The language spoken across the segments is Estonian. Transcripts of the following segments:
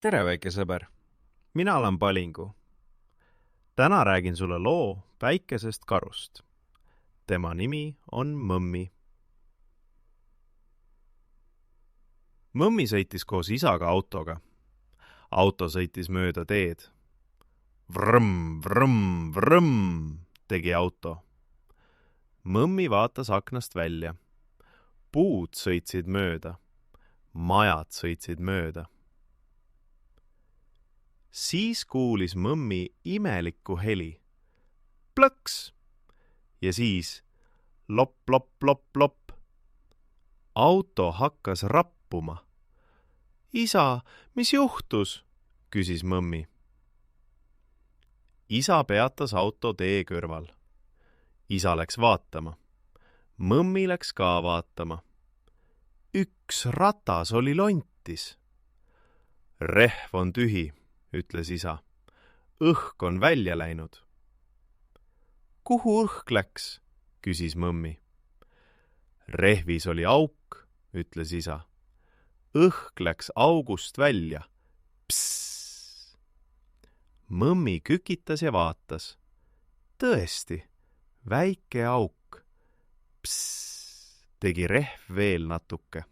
tere, väike sõber! Mina olen Palingu. Täna räägin sulle loo väikesest karust. Tema nimi on Mõmmi. Mõmmi sõitis koos isaga autoga. Auto sõitis mööda teed. Vrõmm, vrõmm, vrõmm, tegi auto. Mõmmi vaatas aknast välja. Puud sõitsid mööda. Majad sõitsid mööda. Siis kuulis Mõmmi imelikku heli. Plõks! Ja siis lop, lop, lop, lop. Auto hakkas rappuma. Isa, mis juhtus? Küsis Mõmmi. Isa peatas auto tee kõrval. Isa läks vaatama. Mõmmi läks ka vaatama. Üks ratas oli lontis. Rehv on tühi, ütles isa. Õhk on välja läinud. Kuhu õhk läks? Küsis Mõmmi. Rehvis oli auk, ütles isa. Õhk läks august välja. Psss! Mõmmi kükitas ja vaatas. Tõesti, väike auk. Psss! Tegi rehv veel natuke.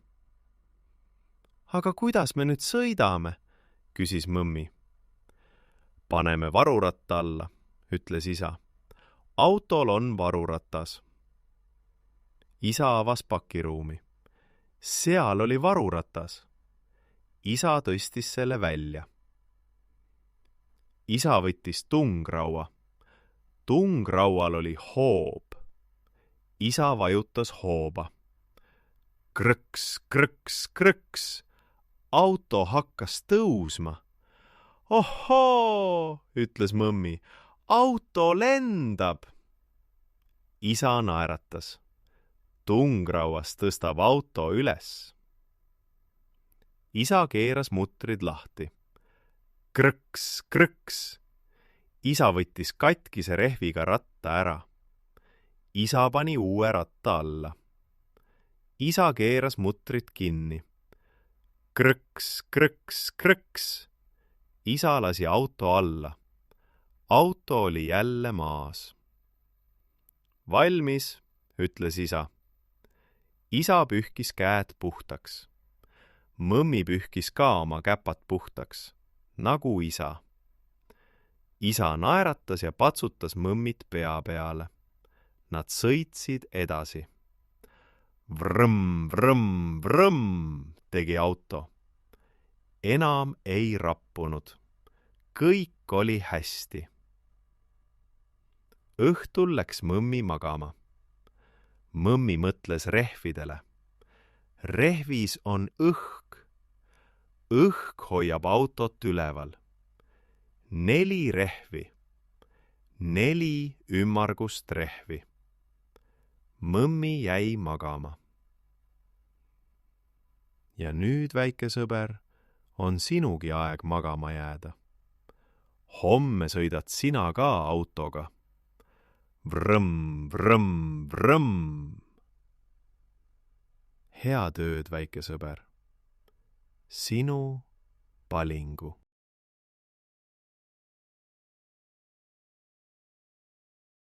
Aga kuidas me nüüd sõidame? Küsis Mõmmi. Paneme varuratta alla, ütles isa. Autol on varuratas. Isa avas pakiruumi. Seal oli varuratas. Isa tõstis selle välja. Isa võttis tungraua. Tungraual oli hoob. Isa vajutas hooba. Krõks, krõks, krõks. Auto hakkas tõusma. Ohoo, ütles Mõmmi. Auto lendab. Isa naeratas. Tungrauas tõstab auto üles. Isa keeras mutrid lahti. Krõks, krõks. Isa võttis katkise rehviga ratta ära. Isa pani uue ratta alla. Isa keeras mutrid kinni. Krõks, krõks, krõks. Isa lasi auto alla. Auto oli jälle maas. Valmis, ütles isa. Isa pühkis käed puhtaks. Mõmmi pühkis ka oma käpad puhtaks, nagu isa. Isa naeratas ja patsutas Mõmmit pea peale. Nad sõitsid edasi. Vrõmm, vrõmm, vrõmm, tegi auto. Enam ei rappunud. Kõik oli hästi. Õhtul läks Mõmmi magama. Mõmmi mõtles rehvidele. Rehvis on õhk. Õhk hoiab autot üleval. 4 rehvi. 4 ümmargust rehvi. Mõmmi jäi magama. Ja nüüd, väike sõber, on sinugi aeg magama jääda. Homme sõidad sina ka autoga. Vrõmm, vrõmm, vrõmm. Head ööd, väike sõber. Sinu Palingu.